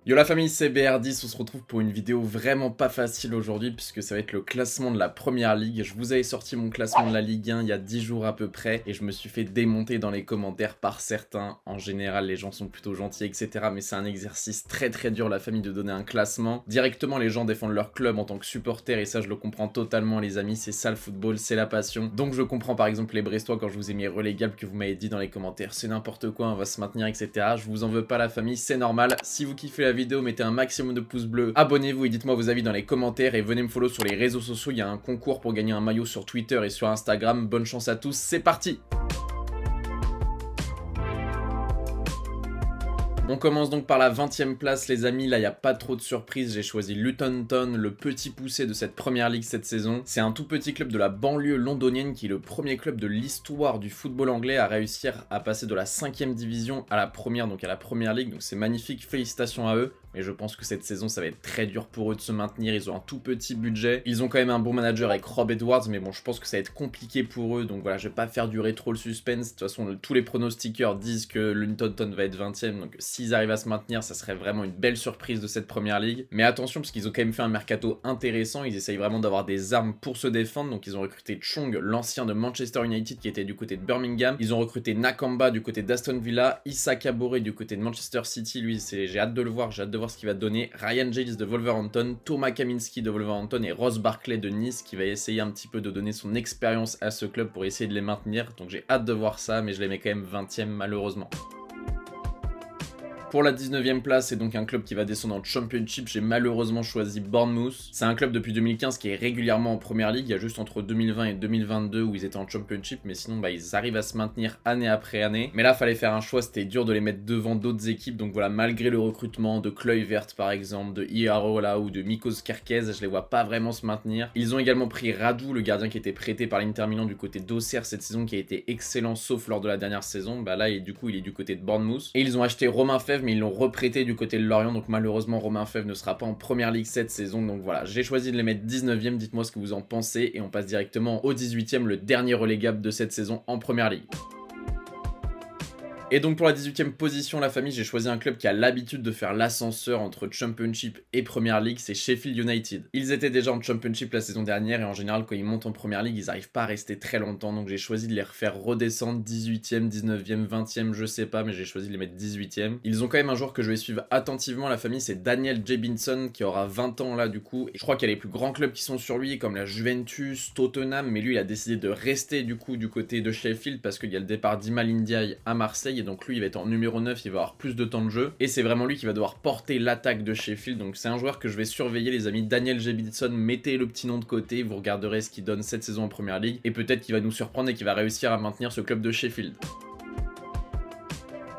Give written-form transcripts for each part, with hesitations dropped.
Yo la famille, c'est BR10, on se retrouve pour une vidéo vraiment pas facile aujourd'hui puisque ça va être le classement de la première ligue. Je vous avais sorti mon classement de la Ligue 1 il y a 10 jours à peu près et je me suis fait démonter dans les commentaires par certains. En général, les gens sont plutôt gentils, etc. Mais c'est un exercice très dur, la famille, de donner un classement. Directement, les gens défendent leur club en tant que supporter et ça, je le comprends totalement, les amis. C'est ça le football, c'est la passion. Donc je comprends par exemple les Brestois quand je vous ai mis relégable que vous m'avez dit dans les commentaires c'est n'importe quoi, on va se maintenir, etc. Je vous en veux pas, la famille, c'est normal. Si vous kiffez la vidéo, mettez un maximum de pouces bleus, abonnez-vous et dites-moi vos avis dans les commentaires et venez me follow sur les réseaux sociaux, il y a un concours pour gagner un maillot sur Twitter et sur Instagram. Bonne chance à tous, c'est parti! On commence donc par la 20e place, les amis. Là, il n'y a pas trop de surprises. J'ai choisi Luton Town, le petit poussé de cette première ligue cette saison. C'est un tout petit club de la banlieue londonienne qui est le premier club de l'histoire du football anglais à réussir à passer de la 5e division à la première, donc à la première ligue. Donc c'est magnifique, félicitations à eux. Mais je pense que cette saison, ça va être très dur pour eux de se maintenir. Ils ont un tout petit budget. Ils ont quand même un bon manager avec Rob Edwards, mais bon, je pense que ça va être compliqué pour eux. Donc voilà, je vais pas faire durer trop le suspense. De toute façon, tous les pronostiqueurs disent que Luton Town va être 20e. Donc s'ils arrivent à se maintenir, ça serait vraiment une belle surprise de cette première ligue. Mais attention, parce qu'ils ont quand même fait un mercato intéressant. Ils essayent vraiment d'avoir des armes pour se défendre. Donc ils ont recruté Chong, l'ancien de Manchester United, qui était du côté de Birmingham. Ils ont recruté Nakamba du côté d'Aston Villa. Issa Kabore du côté de Manchester City. Lui, j'ai hâte de le voir. J'ai hâte de voir ce qu'il va donner. Ryan Giles de Wolverhampton, Thomas Kaminski de Wolverhampton et Ross Barkley de Nice qui va essayer un petit peu de donner son expérience à ce club pour essayer de les maintenir. Donc j'ai hâte de voir ça, mais je les mets quand même 20e malheureusement. Pour la 19e place, c'est donc un club qui va descendre en Championship. J'ai malheureusement choisi Bournemouth. C'est un club depuis 2015 qui est régulièrement en Première Ligue. Il y a juste entre 2020 et 2022 où ils étaient en Championship, mais sinon ils arrivent à se maintenir année après année. Mais là, fallait faire un choix, c'était dur de les mettre devant d'autres équipes. Donc voilà, malgré le recrutement de Kluivert par exemple, de Iarola ou de Mikos Kerkez, je les vois pas vraiment se maintenir. Ils ont également pris Radu, le gardien qui était prêté par l'Inter Milan du côté d'Auxerre cette saison, qui a été excellent sauf lors de la dernière saison. Bah là, du coup, il est du côté de Bournemouth. Et ils ont acheté Romain Fèvre, mais ils l'ont reprêté du côté de Lorient, donc malheureusement Romain Fèvre ne sera pas en première ligue cette saison. Donc voilà, j'ai choisi de les mettre 19e, dites-moi ce que vous en pensez et on passe directement au 18e, le dernier relégable de cette saison en première ligue. Et donc pour la 18e position, la famille, j'ai choisi un club qui a l'habitude de faire l'ascenseur entre Championship et Premier League, c'est Sheffield United. Ils étaient déjà en Championship la saison dernière et en général quand ils montent en Premier League, ils n'arrivent pas à rester très longtemps, donc j'ai choisi de les refaire redescendre 18e, 19e, 20e, je sais pas, mais j'ai choisi de les mettre 18e. Ils ont quand même un joueur que je vais suivre attentivement, la famille, c'est Daniel Jebinson qui aura 20 ans là du coup, et je crois qu'il y a les plus grands clubs qui sont sur lui comme la Juventus, Tottenham, mais lui il a décidé de rester du coup du côté de Sheffield parce qu'il y a le départ d'Imal Ndiaye à Marseille. Et donc lui il va être en numéro 9, il va avoir plus de temps de jeu et c'est vraiment lui qui va devoir porter l'attaque de Sheffield, donc c'est un joueur que je vais surveiller les amis. Daniel Jebinson, mettez le petit nom de côté, vous regarderez ce qu'il donne cette saison en première ligue et peut-être qu'il va nous surprendre et qu'il va réussir à maintenir ce club de Sheffield.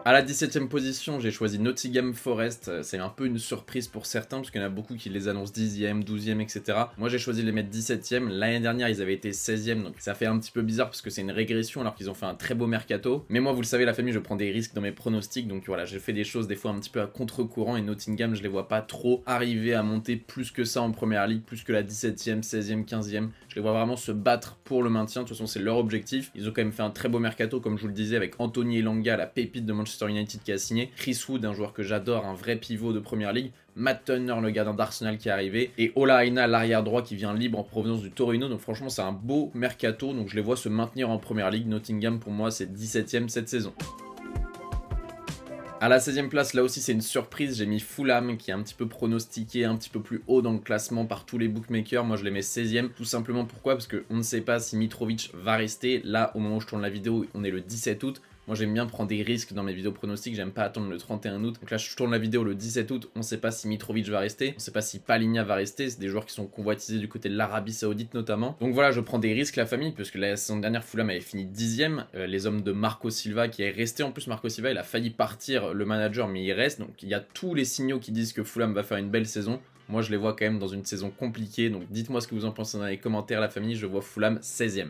À la 17e position, j'ai choisi Nottingham Forest. C'est un peu une surprise pour certains parce qu'il y en a beaucoup qui les annoncent 10e, 12e, etc. Moi, j'ai choisi de les mettre 17e. L'année dernière, ils avaient été 16e, donc ça fait un petit peu bizarre parce que c'est une régression alors qu'ils ont fait un très beau mercato. Mais moi, vous le savez, la famille, je prends des risques dans mes pronostics, donc voilà, j'ai fait des choses des fois un petit peu à contre-courant et Nottingham, je les vois pas trop arriver à monter plus que ça en première ligue, plus que la 17e, 16e, 15e. Je les vois vraiment se battre pour le maintien. De toute façon, c'est leur objectif. Ils ont quand même fait un très beau mercato, comme je vous le disais, avec Anthony Elanga, la pépite de Manchester United qui a signé, Chris Wood, un joueur que j'adore, un vrai pivot de première ligue, Matt Turner, le gardien d'Arsenal qui est arrivé, et Ola Aina, l'arrière droit qui vient libre en provenance du Torino. Donc franchement c'est un beau mercato, donc je les vois se maintenir en première ligue. Nottingham pour moi c'est 17e cette saison. À la 16e place, là aussi c'est une surprise, j'ai mis Fulham qui est un petit peu pronostiqué, un petit peu plus haut dans le classement par tous les bookmakers. Moi je les mets 16e, tout simplement pourquoi? Parce qu'on ne sait pas si Mitrovic va rester. Là au moment où je tourne la vidéo, on est le 17 août. Moi j'aime bien prendre des risques dans mes vidéos pronostics, j'aime pas attendre le 31 août. Donc là je tourne la vidéo le 17 août, on sait pas si Mitrovic va rester, on sait pas si Palhinha va rester, c'est des joueurs qui sont convoitisés du côté de l'Arabie Saoudite notamment. Donc voilà, je prends des risques la famille, parce que la saison dernière Fulham avait fini 10e, les hommes de Marco Silva qui est resté en plus. Marco Silva il a failli partir le manager mais il reste, donc il y a tous les signaux qui disent que Fulham va faire une belle saison. Moi je les vois quand même dans une saison compliquée, donc dites-moi ce que vous en pensez dans les commentaires la famille, je vois Fulham 16e.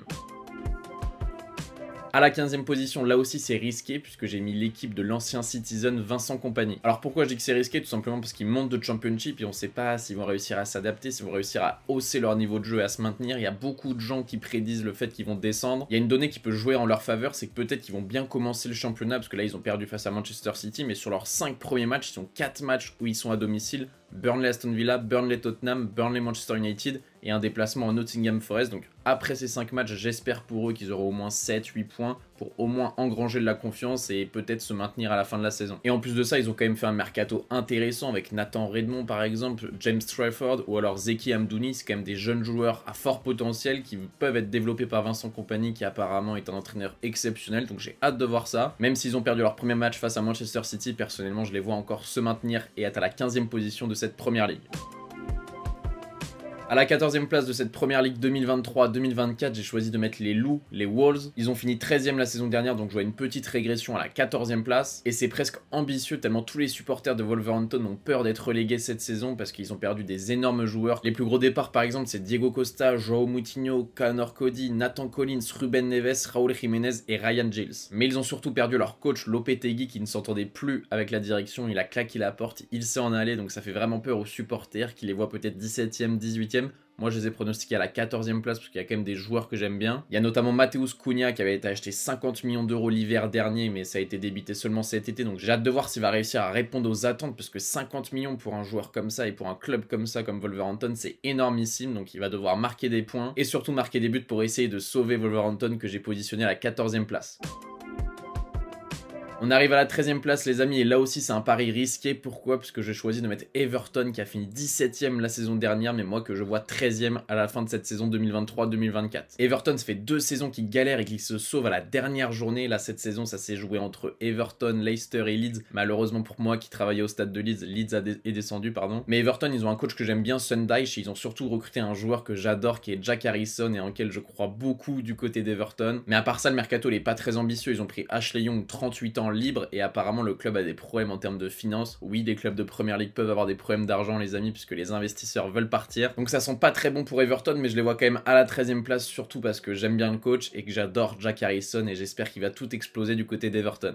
À la 15e position, là aussi c'est risqué puisque j'ai mis l'équipe de l'ancien Citizen Vincent Kompany. Alors pourquoi je dis que c'est risqué? Tout simplement parce qu'ils montent de Championship et on sait pas s'ils vont réussir à s'adapter, s'ils vont réussir à hausser leur niveau de jeu et à se maintenir. Il y a beaucoup de gens qui prédisent le fait qu'ils vont descendre. Il y a une donnée qui peut jouer en leur faveur, c'est que peut-être qu'ils vont bien commencer le championnat parce que là ils ont perdu face à Manchester City, mais sur leurs 5 premiers matchs, ils ont 4 matchs où ils sont à domicile. Burnley Aston Villa, Burnley Tottenham, Burnley Manchester United et un déplacement en Nottingham Forest. Donc après ces 5 matchs, j'espère pour eux qu'ils auront au moins 7-8 points pour au moins engranger de la confiance et peut-être se maintenir à la fin de la saison. Et en plus de ça, ils ont quand même fait un mercato intéressant avec Nathan Redmond par exemple, James Trafford ou alors Zeki Amdouni. C'est quand même des jeunes joueurs à fort potentiel qui peuvent être développés par Vincent Kompany qui apparemment est un entraîneur exceptionnel. Donc j'ai hâte de voir ça. Même s'ils ont perdu leur premier match face à Manchester City, personnellement je les vois encore se maintenir et être à la 15e position de cette première ligue. À la 14e place de cette première ligue 2023-2024, j'ai choisi de mettre les Loups, les Wolves. Ils ont fini 13e la saison dernière, donc je vois une petite régression à la 14e place. Et c'est presque ambitieux tellement tous les supporters de Wolverhampton ont peur d'être relégués cette saison parce qu'ils ont perdu des énormes joueurs. Les plus gros départs par exemple, c'est Diego Costa, João Moutinho, Connor Cody, Nathan Collins, Ruben Neves, Raúl Jiménez et Ryan Giles. Mais ils ont surtout perdu leur coach Lopetegui qui ne s'entendait plus avec la direction. Il a claqué la porte, il s'est en allé, donc ça fait vraiment peur aux supporters qui les voient peut-être 17e, 18e. Moi, je les ai pronostiqués à la 14e place parce qu'il y a quand même des joueurs que j'aime bien. Il y a notamment Matheus Cunha qui avait été acheté 50 millions d'euros l'hiver dernier, mais ça a été débité seulement cet été. Donc j'ai hâte de voir s'il va réussir à répondre aux attentes parce que 50 millions pour un joueur comme ça et pour un club comme ça, comme Wolverhampton, c'est énormissime. Donc il va devoir marquer des points et surtout marquer des buts pour essayer de sauver Wolverhampton que j'ai positionné à la 14e place. On arrive à la 13e place les amis et là aussi c'est un pari risqué. Pourquoi? Parce que j'ai choisi de mettre Everton qui a fini 17e la saison dernière mais moi que je vois 13e à la fin de cette saison 2023-2024. Everton ça fait 2 saisons qui galèrent et qui se sauvent à la dernière journée. Là cette saison ça s'est joué entre Everton, Leicester et Leeds. Malheureusement pour moi qui travaillais au stade de Leeds, Leeds est descendu pardon. Mais Everton ils ont un coach que j'aime bien, Sundyche, et ils ont surtout recruté un joueur que j'adore qui est Jack Harrison et en lequel je crois beaucoup du côté d'Everton. Mais à part ça le mercato il est pas très ambitieux. Ils ont pris Ashley Young 38 ans libre et apparemment le club a des problèmes en termes de finances. Oui, des clubs de première ligue peuvent avoir des problèmes d'argent les amis puisque les investisseurs veulent partir. Donc ça sent pas très bon pour Everton mais je les vois quand même à la 13e place surtout parce que j'aime bien le coach et que j'adore Jack Harrison et j'espère qu'il va tout exploser du côté d'Everton.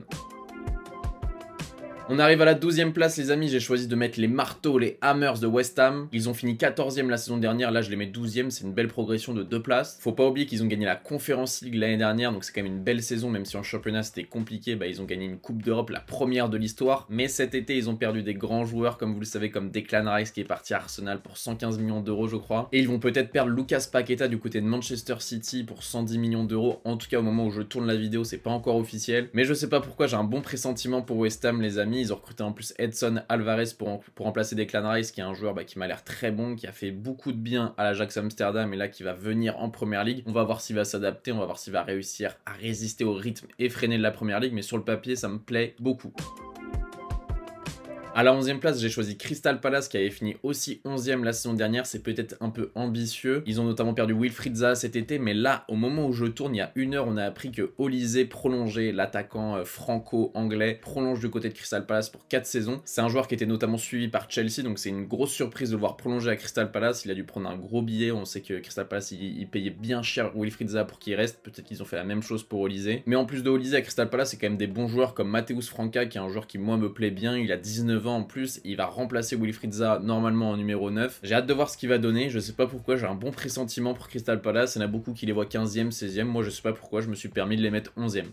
On arrive à la 12e place les amis, j'ai choisi de mettre les marteaux, les Hammers de West Ham. Ils ont fini 14e la saison dernière, là je les mets 12e, c'est une belle progression de 2 places. Faut pas oublier qu'ils ont gagné la Conference League l'année dernière, donc c'est quand même une belle saison, même si en championnat c'était compliqué, ils ont gagné une Coupe d'Europe, la première de l'histoire. Mais cet été ils ont perdu des grands joueurs, comme vous le savez, comme Declan Rice qui est parti à Arsenal pour 115 millions d'euros je crois. Et ils vont peut-être perdre Lucas Paqueta du côté de Manchester City pour 110 millions d'euros. En tout cas au moment où je tourne la vidéo c'est pas encore officiel. Mais je sais pas pourquoi j'ai un bon pressentiment pour West Ham les amis, ils ont recruté en plus Edson Alvarez pour remplacer Declan Rice qui est un joueur qui m'a l'air très bon, qui a fait beaucoup de bien à l'Ajax Amsterdam et là qui va venir en première ligue. On va voir s'il va s'adapter, on va voir s'il va réussir à résister au rythme effréné de la première ligue, mais sur le papier ça me plaît beaucoup. À la 11e place, j'ai choisi Crystal Palace qui avait fini aussi 11e la saison dernière. C'est peut-être un peu ambitieux. Ils ont notamment perdu Wilfried Zaha cet été. Mais là, au moment où je tourne, il y a 1 heure, on a appris que Olise prolongé, l'attaquant franco-anglais, prolonge du côté de Crystal Palace pour 4 saisons. C'est un joueur qui était notamment suivi par Chelsea. Donc c'est une grosse surprise de le voir prolonger à Crystal Palace. Il a dû prendre un gros billet. On sait que Crystal Palace, il payait bien cher Wilfried Zaha pour qu'il reste. Peut-être qu'ils ont fait la même chose pour Olise. Mais en plus de Olise à Crystal Palace, c'est quand même des bons joueurs comme Matheus Franca qui est un joueur qui moi me plaît bien. Il a 19 ans en plus. Il va remplacer Wilfried Zaha normalement en numéro 9. J'ai hâte de voir ce qu'il va donner. Je sais pas pourquoi, j'ai un bon pressentiment pour Crystal Palace. Il y en a beaucoup qui les voient 15e, 16e. Moi je sais pas pourquoi, je me suis permis de les mettre 11e.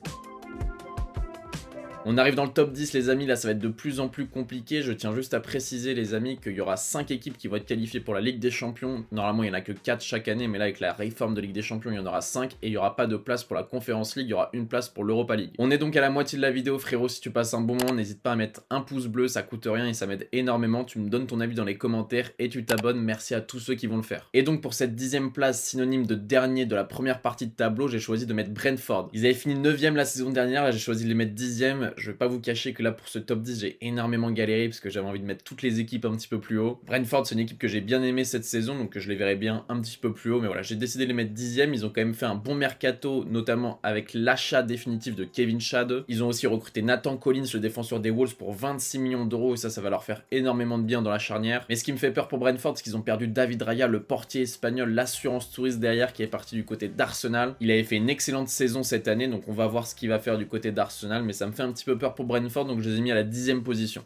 On arrive dans le top 10 les amis, là ça va être de plus en plus compliqué. Je tiens juste à préciser les amis qu'il y aura 5 équipes qui vont être qualifiées pour la Ligue des Champions. Normalement il n'y en a que 4 chaque année, mais là avec la réforme de Ligue des Champions il y en aura 5. Et il n'y aura pas de place pour la Conference League, il y aura une place pour l'Europa League. On est donc à la moitié de la vidéo frérot, si tu passes un bon moment n'hésite pas à mettre un pouce bleu, ça coûte rien et ça m'aide énormément. Tu me donnes ton avis dans les commentaires et tu t'abonnes, merci à tous ceux qui vont le faire. Et donc pour cette 10e place synonyme de dernier de la première partie de tableau, j'ai choisi de mettre Brentford. Ils avaient fini 9e la saison dernière, là j'ai choisi de les mettre 10e. final. Je vais pas vous cacher que là pour ce top 10 j'ai énormément galéré parce que j'avais envie de mettre toutes les équipes un petit peu plus haut. Brentford c'est une équipe que j'ai bien aimée cette saison, donc je les verrai bien un petit peu plus haut, mais voilà, j'ai décidé de les mettre 10e. Ils ont quand même fait un bon mercato, notamment avec l'achat définitif de Kevin Schade. Ils ont aussi recruté Nathan Collins, le défenseur des Wolves, pour 26 millions d'euros, et ça va leur faire énormément de bien dans la charnière. Mais ce qui me fait peur pour Brentford, c'est qu'ils ont perdu David Raya, le portier espagnol, l'assurance touriste derrière, qui est parti du côté d'Arsenal. Il avait fait une excellente saison cette année, donc on va voir ce qu'il va faire du côté d'Arsenal, mais ça me fait un petit peu peur pour Brentford, donc je les ai mis à la 10e position.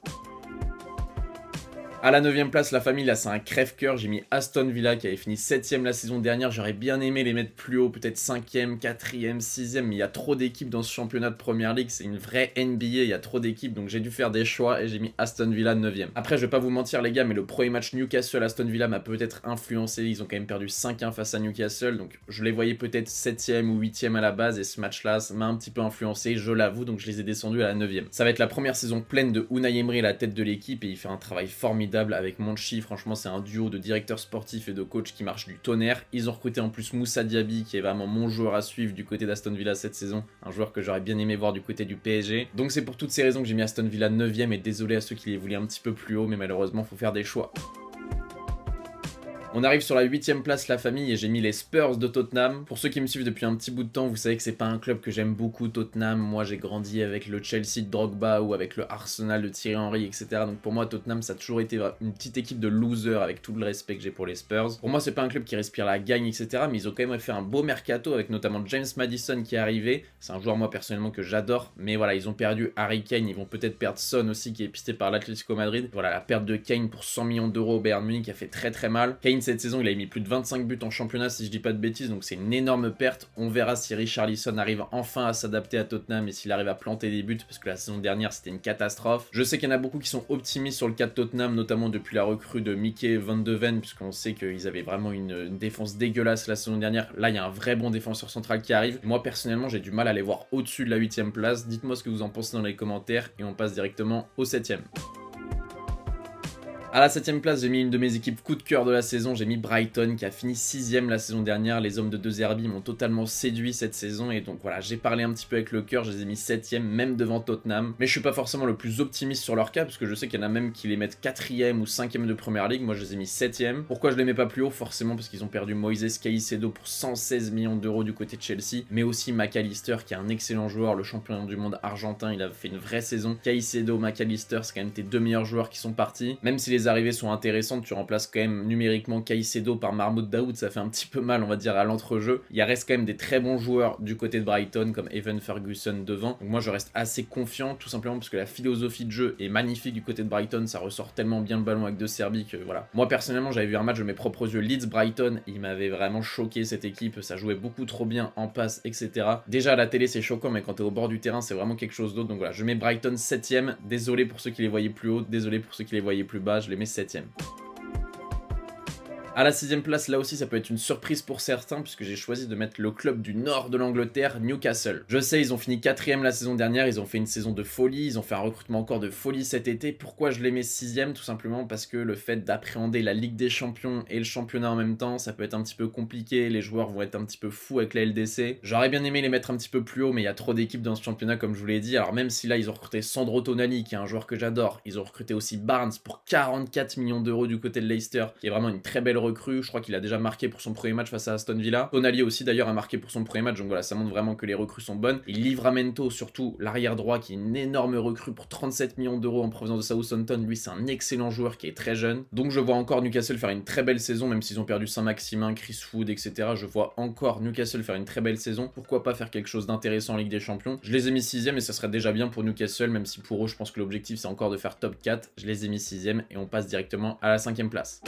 À la 9e place, la famille, là c'est un crève-cœur, j'ai mis Aston Villa qui avait fini 7e la saison dernière, j'aurais bien aimé les mettre plus haut, peut-être 5e, 4e, 6e, mais il y a trop d'équipes dans ce championnat de Premier League, c'est une vraie NBA, il y a trop d'équipes, donc j'ai dû faire des choix et j'ai mis Aston Villa 9e. Après je vais pas vous mentir les gars, mais le premier match Newcastle-Aston Villa m'a peut-être influencé, ils ont quand même perdu 5-1 face à Newcastle, donc je les voyais peut-être 7e ou 8e à la base, et ce match-là m'a un petit peu influencé, je l'avoue, donc je les ai descendus à la 9e. Ça va être la première saison pleine de Unai Emery à la tête de l'équipe, et il fait un travail formidable avec Monchi. Franchement c'est un duo de directeur sportif et de coach qui marche du tonnerre. Ils ont recruté en plus Moussa Diaby qui est vraiment mon joueur à suivre du côté d'Aston Villa cette saison, un joueur que j'aurais bien aimé voir du côté du PSG. Donc c'est pour toutes ces raisons que j'ai mis Aston Villa 9e, et désolé à ceux qui les voulaient un petit peu plus haut, mais malheureusement faut faire des choix. On arrive sur la 8e place, la famille, et j'ai mis les Spurs de Tottenham. Pour ceux qui me suivent depuis un petit bout de temps, vous savez que c'est pas un club que j'aime beaucoup, Tottenham. Moi j'ai grandi avec le Chelsea de Drogba ou avec le Arsenal de Thierry Henry, etc. Donc pour moi Tottenham ça a toujours été une petite équipe de losers, avec tout le respect que j'ai pour les Spurs. Pour moi c'est pas un club qui respire la gagne, etc. Mais ils ont quand même fait un beau mercato avec notamment James Maddison qui est arrivé. C'est un joueur moi personnellement que j'adore. Mais voilà, ils ont perdu Harry Kane, ils vont peut-être perdre Son aussi qui est pisté par l'Atlético Madrid. Voilà, la perte de Kane pour 100 millions d'euros au Bayern Munich a fait très mal. Kane cette saison il a mis plus de 25 buts en championnat si je dis pas de bêtises, donc c'est une énorme perte. On verra si Richarlison arrive enfin à s'adapter à Tottenham et s'il arrive à planter des buts, parce que la saison dernière c'était une catastrophe. Je sais qu'il y en a beaucoup qui sont optimistes sur le cas de Tottenham, notamment depuis la recrue de Mickey Van de Ven, puisqu'on sait qu'ils avaient vraiment une défense dégueulasse la saison dernière. Là il y a un vrai bon défenseur central qui arrive. Moi personnellement j'ai du mal à les voir au-dessus de la 8e place. Dites-moi ce que vous en pensez dans les commentaires et on passe directement au 7e. À la 7e place, j'ai mis une de mes équipes coup de cœur de la saison, j'ai mis Brighton qui a fini 6e la saison dernière. Les hommes de De Zerbi m'ont totalement séduit cette saison et donc voilà, j'ai parlé un petit peu avec le cœur, je les ai mis 7e, même devant Tottenham. Mais je suis pas forcément le plus optimiste sur leur cas parce que je sais qu'il y en a même qui les mettent 4e ou 5e de Première Ligue. Moi je les ai mis 7e. Pourquoi je les mets pas plus haut? Forcément parce qu'ils ont perdu Moïse Caicedo pour 116 millions d'euros du côté de Chelsea, mais aussi McAllister qui est un excellent joueur, le champion du monde argentin, il a fait une vraie saison. Caicedo, McAllister, c'est quand même tes deux meilleurs joueurs qui sont partis. Même si les arrivées sont intéressantes, tu remplaces quand même numériquement Caicedo par Mahmoud Daoud, ça fait un petit peu mal on va dire à l'entrejeu. Il reste quand même des très bons joueurs du côté de Brighton comme Evan Ferguson devant, donc moi je reste assez confiant tout simplement parce que la philosophie de jeu est magnifique du côté de Brighton, ça ressort tellement bien le ballon avec De Zerbi que voilà. Moi personnellement j'avais vu un match de mes propres yeux Leeds-Brighton, il m'avait vraiment choqué cette équipe, ça jouait beaucoup trop bien en passe etc. Déjà à la télé c'est choquant mais quand t'es au bord du terrain c'est vraiment quelque chose d'autre, donc voilà je mets Brighton 7e, désolé pour ceux qui les voyaient plus haut, désolé pour ceux qui les voyaient plus bas, je les mets 7e. À la 6e place, là aussi ça peut être une surprise pour certains puisque j'ai choisi de mettre le club du nord de l'Angleterre, Newcastle. Je sais, ils ont fini 4e la saison dernière, ils ont fait une saison de folie, ils ont fait un recrutement encore de folie cet été. Pourquoi je les mets 6e? Tout simplement parce que le fait d'appréhender la Ligue des Champions et le championnat en même temps, ça peut être un petit peu compliqué, les joueurs vont être un petit peu fous avec la LDC. J'aurais bien aimé les mettre un petit peu plus haut, mais il y a trop d'équipes dans ce championnat comme je vous l'ai dit. Alors même si là ils ont recruté Sandro Tonali qui est un joueur que j'adore, ils ont recruté aussi Barnes pour 44 millions d'euros du côté de Leicester, qui est vraiment une très belle recrue. Je crois qu'il a déjà marqué pour son premier match face à Aston Villa. Tonali aussi d'ailleurs a marqué pour son premier match, donc voilà, ça montre vraiment que les recrues sont bonnes. Et Livramento surtout, l'arrière droit qui est une énorme recrue pour 37 millions d'euros en provenance de Southampton, lui c'est un excellent joueur qui est très jeune. Donc je vois encore Newcastle faire une très belle saison, même s'ils ont perdu Saint-Maximin, Chris Wood, etc. Je vois encore Newcastle faire une très belle saison. Pourquoi pas faire quelque chose d'intéressant en Ligue des Champions? Je les ai mis 6e et ça serait déjà bien pour Newcastle, même si pour eux je pense que l'objectif c'est encore de faire top 4. Je les ai mis 6e et on passe directement à la 5e place.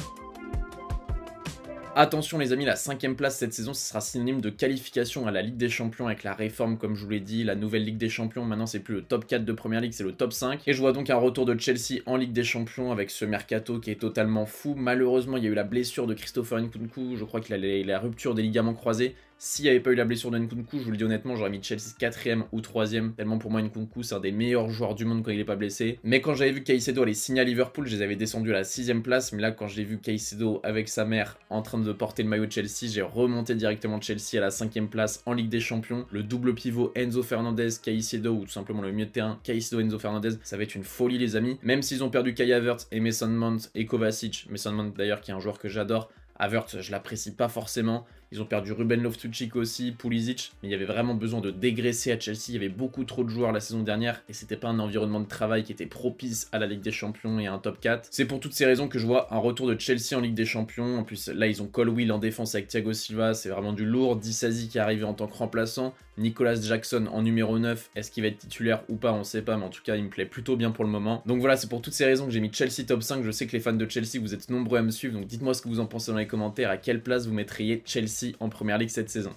Attention les amis, la 5e place cette saison, ce sera synonyme de qualification à la Ligue des Champions avec la réforme comme je vous l'ai dit, la nouvelle Ligue des Champions, maintenant c'est plus le top 4 de Première Ligue, c'est le top 5. Et je vois donc un retour de Chelsea en Ligue des Champions avec ce mercato qui est totalement fou. Malheureusement il y a eu la blessure de Christopher Nkunku, je crois qu'il a la rupture des ligaments croisés. S'il n'y avait pas eu la blessure de Nkunku, je vous le dis honnêtement, j'aurais mis Chelsea 4ème ou 3ème, tellement pour moi Nkunku c'est un des meilleurs joueurs du monde quand il est pas blessé. Mais quand j'avais vu Caicedo aller signer à Liverpool, je les avais descendus à la 6ème place, mais là quand j'ai vu Caicedo avec sa mère en train de porter le maillot de Chelsea, j'ai remonté directement Chelsea à la 5ème place en Ligue des Champions. Le double pivot Enzo Fernandez, Caicedo, ou tout simplement le milieu de terrain Caicedo, Enzo Fernandez, ça va être une folie les amis. Même s'ils ont perdu Kai Havertz et Mason Mount et Kovacic, Mason Mount d'ailleurs qui est un joueur que j'adore, Havertz, je l'apprécie pas forcément. Ils ont perdu Ruben Loftus-Cheek aussi, Pulisic, mais il y avait vraiment besoin de dégraisser à Chelsea. Il y avait beaucoup trop de joueurs la saison dernière et c'était pas un environnement de travail qui était propice à la Ligue des Champions et à un top 4. C'est pour toutes ces raisons que je vois un retour de Chelsea en Ligue des Champions. En plus, là, ils ont Colwill en défense avec Thiago Silva, c'est vraiment du lourd. Disasi qui est arrivé en tant que remplaçant. Nicolas Jackson en numéro 9. Est-ce qu'il va être titulaire ou pas, on sait pas, mais en tout cas, il me plaît plutôt bien pour le moment. Donc voilà, c'est pour toutes ces raisons que j'ai mis Chelsea top 5. Je sais que les fans de Chelsea, vous êtes nombreux à me suivre, donc dites-moi ce que vous en pensez dans les commentaires. À quelle place vous mettriez Chelsea en première ligue cette saison?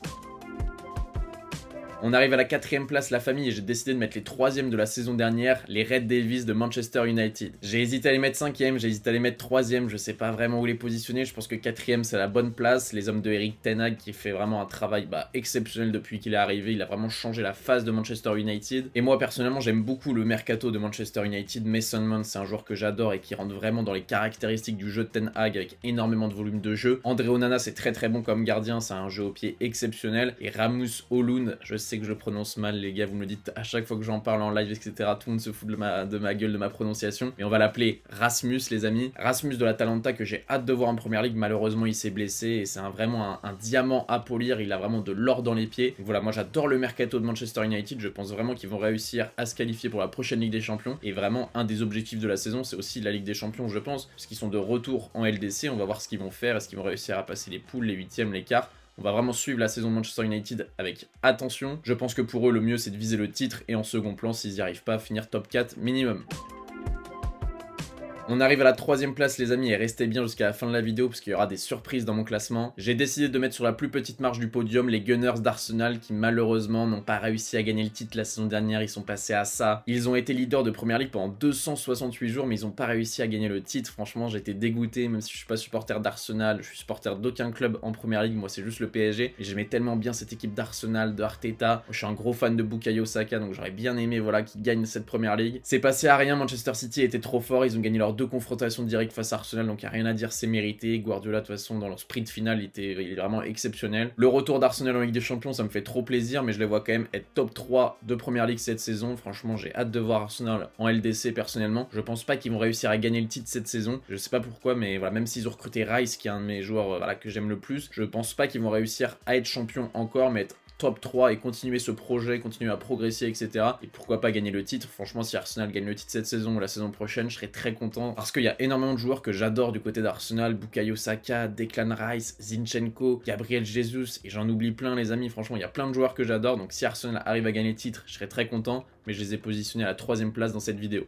On arrive à la 4ème place la famille et j'ai décidé de mettre les 3e de la saison dernière, les Red Devils de Manchester United. J'ai hésité à les mettre 5e, j'ai hésité à les mettre 3e, je sais pas vraiment où les positionner, je pense que 4e c'est la bonne place. Les hommes de Erik ten Hag qui fait vraiment un travail exceptionnel depuis qu'il est arrivé, il a vraiment changé la face de Manchester United. Et moi personnellement j'aime beaucoup le mercato de Manchester United. Mason Mount c'est un joueur que j'adore et qui rentre vraiment dans les caractéristiques du jeu de ten Hag avec énormément de volume de jeu. André Onana c'est très bon comme gardien, c'est un jeu au pied exceptionnel. Et Rasmus Højlund, je sais que je prononce mal les gars, vous me le dites à chaque fois que j'en parle en live etc, tout le monde se fout de ma gueule, de ma prononciation, mais on va l'appeler Rasmus les amis. Rasmus de l'Atalanta que j'ai hâte de voir en première ligue, malheureusement il s'est blessé et c'est vraiment un diamant à polir, il a vraiment de l'or dans les pieds. Donc voilà, moi j'adore le mercato de Manchester United, je pense vraiment qu'ils vont réussir à se qualifier pour la prochaine Ligue des Champions et vraiment un des objectifs de la saison c'est aussi la Ligue des Champions je pense, parce qu'ils sont de retour en LDC, on va voir ce qu'ils vont faire, est-ce qu'ils vont réussir à passer les poules, les 8e, les quarts. On va vraiment suivre la saison de Manchester United avec attention. Je pense que pour eux, le mieux, c'est de viser le titre et en second plan, s'ils n'y arrivent pas, finir top 4 minimum. On arrive à la 3ème place les amis et restez bien jusqu'à la fin de la vidéo parce qu'il y aura des surprises dans mon classement. J'ai décidé de mettre sur la plus petite marge du podium les Gunners d'Arsenal qui malheureusement n'ont pas réussi à gagner le titre la saison dernière, ils sont passés à ça. Ils ont été leaders de Première Ligue pendant 268 jours mais ils n'ont pas réussi à gagner le titre. Franchement j'étais dégoûté même si je suis pas supporter d'Arsenal, je suis supporter d'aucun club en Première Ligue, moi c'est juste le PSG. Et j'aimais tellement bien cette équipe d'Arsenal, de Arteta. Je suis un gros fan de Bukayo Saka donc j'aurais bien aimé voilà qu'ils gagnent cette Première Ligue. C'est passé à rien, Manchester City était trop fort, ils ont gagné leurs deux confrontations directes face à Arsenal, donc il n'y a rien à dire, c'est mérité. Guardiola de toute façon dans leur sprint final il est vraiment exceptionnel. Le retour d'Arsenal en Ligue des Champions ça me fait trop plaisir, mais je les vois quand même être top 3 de Première Ligue cette saison. Franchement j'ai hâte de voir Arsenal en LDC personnellement. Je pense pas qu'ils vont réussir à gagner le titre cette saison, je sais pas pourquoi, mais voilà, même s'ils ont recruté Rice qui est un de mes joueurs voilà, que j'aime le plus, je pense pas qu'ils vont réussir à être champion encore, mais être top 3 et continuer ce projet, continuer à progresser, etc. Et pourquoi pas gagner le titre. Franchement, si Arsenal gagne le titre cette saison ou la saison prochaine, je serais très content parce qu'il y a énormément de joueurs que j'adore du côté d'Arsenal. Bukayo Saka, Declan Rice, Zinchenko, Gabriel Jesus, et j'en oublie plein les amis. Franchement, il y a plein de joueurs que j'adore. Donc si Arsenal arrive à gagner le titre, je serais très content. Mais je les ai positionnés à la 3ème place dans cette vidéo.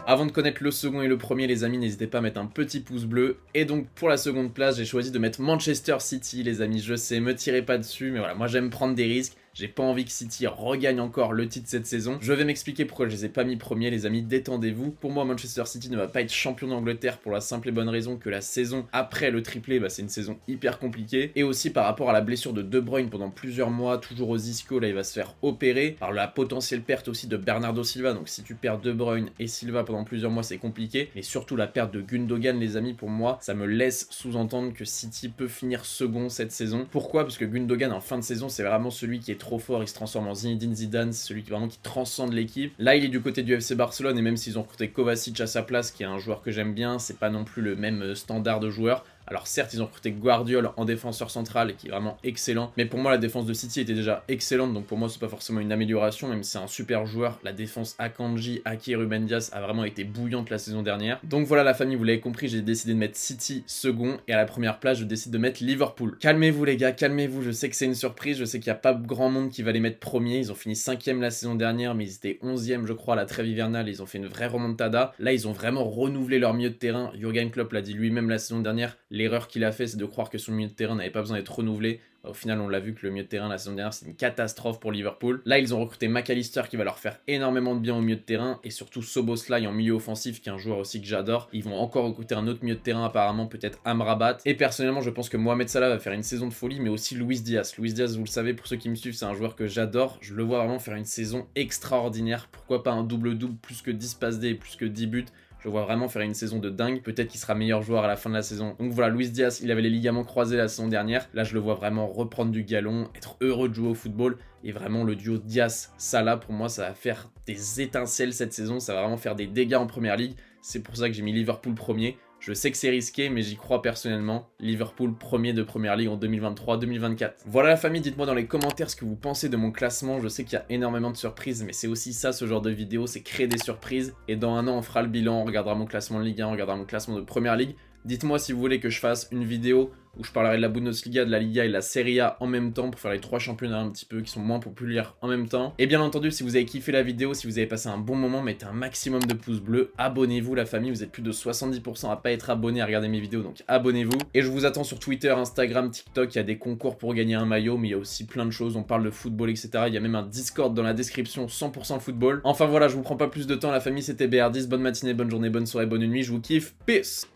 Avant de connaître le second et le premier les amis, n'hésitez pas à mettre un petit pouce bleu. Et donc pour la seconde place, j'ai choisi de mettre Manchester City les amis. Je sais, me tirez pas dessus, mais voilà, moi j'aime prendre des risques. J'ai pas envie que City regagne encore le titre cette saison. Je vais m'expliquer pourquoi je les ai pas mis premiers les amis, détendez-vous. Pour moi Manchester City ne va pas être champion d'Angleterre pour la simple et bonne raison que la saison après le triplé, c'est une saison hyper compliquée. Et aussi par rapport à la blessure de De Bruyne pendant plusieurs mois, toujours aux ischios, là il va se faire opérer. Par la potentielle perte aussi de Bernardo Silva, donc si tu perds De Bruyne et Silva pendant plusieurs mois c'est compliqué. Mais surtout la perte de Gundogan les amis, pour moi ça me laisse sous-entendre que City peut finir second cette saison. Pourquoi? Parce que Gundogan en fin de saison c'est vraiment celui qui est trop fort, il se transforme en Zinedine Zidane, c'est celui qui transcende l'équipe. Là il est du côté du FC Barcelone et même s'ils ont recruté Kovacic à sa place qui est un joueur que j'aime bien, c'est pas non plus le même standard de joueur. Alors certes ils ont recruté Guardiola en défenseur central qui est vraiment excellent, mais pour moi la défense de City était déjà excellente, donc pour moi c'est pas forcément une amélioration, même si c'est un super joueur. La défense Akanji, Ake et Ruben Dias a vraiment été bouillante la saison dernière. Donc voilà la famille, vous l'avez compris, j'ai décidé de mettre City second et à la première place je décide de mettre Liverpool. Calmez-vous les gars, calmez-vous, je sais que c'est une surprise, je sais qu'il n'y a pas grand monde qui va les mettre premiers, ils ont fini 5ème la saison dernière mais ils étaient 11ème je crois à la trêve hivernale, ils ont fait une vraie remontada. Là ils ont vraiment renouvelé leur milieu de terrain, Jürgen Klopp l'a dit lui-même la saison dernière, L'erreur qu'il a fait, c'est de croire que son milieu de terrain n'avait pas besoin d'être renouvelé. Au final, on l'a vu que le milieu de terrain la saison dernière, c'est une catastrophe pour Liverpool. Là, ils ont recruté McAllister qui va leur faire énormément de bien au milieu de terrain et surtout Szoboszlai en milieu offensif qui est un joueur aussi que j'adore. Ils vont encore recruter un autre milieu de terrain apparemment, peut-être Amrabat. Et personnellement, je pense que Mohamed Salah va faire une saison de folie, mais aussi Luis Diaz. Luis Diaz, vous le savez, pour ceux qui me suivent, c'est un joueur que j'adore. Je le vois vraiment faire une saison extraordinaire. Pourquoi pas un double-double, plus que 10 passes D et plus que 10 buts. Je le vois vraiment faire une saison de dingue. Peut-être qu'il sera meilleur joueur à la fin de la saison. Donc voilà, Luis Diaz, il avait les ligaments croisés la saison dernière. Là, je le vois vraiment reprendre du galon, être heureux de jouer au football. Et vraiment, le duo Diaz-Salah, pour moi, ça va faire des étincelles cette saison. Ça va vraiment faire des dégâts en première ligue. C'est pour ça que j'ai mis Liverpool premier. Je sais que c'est risqué, mais j'y crois personnellement. Liverpool premier de Première Ligue en 2023-2024. Voilà la famille, dites-moi dans les commentaires ce que vous pensez de mon classement. Je sais qu'il y a énormément de surprises, mais c'est aussi ça, ce genre de vidéo, c'est créer des surprises. Et dans un an, on fera le bilan, on regardera mon classement de Ligue 1, on regardera mon classement de Première Ligue. Dites-moi si vous voulez que je fasse une vidéo où je parlerai de la Bundesliga, de la Liga et de la Serie A en même temps pour faire les 3 championnats un petit peu qui sont moins populaires en même temps. Et bien entendu, si vous avez kiffé la vidéo, si vous avez passé un bon moment, mettez un maximum de pouces bleus, abonnez-vous la famille, vous êtes plus de 70% à pas être abonné à regarder mes vidéos, donc abonnez-vous. Et je vous attends sur Twitter, Instagram, TikTok, il y a des concours pour gagner un maillot, mais il y a aussi plein de choses, on parle de football, etc. Il y a même un Discord dans la description, 100% football. Enfin voilà, je vous prends pas plus de temps, la famille c'était BR10, bonne matinée, bonne journée, bonne soirée, bonne nuit, je vous kiffe, peace.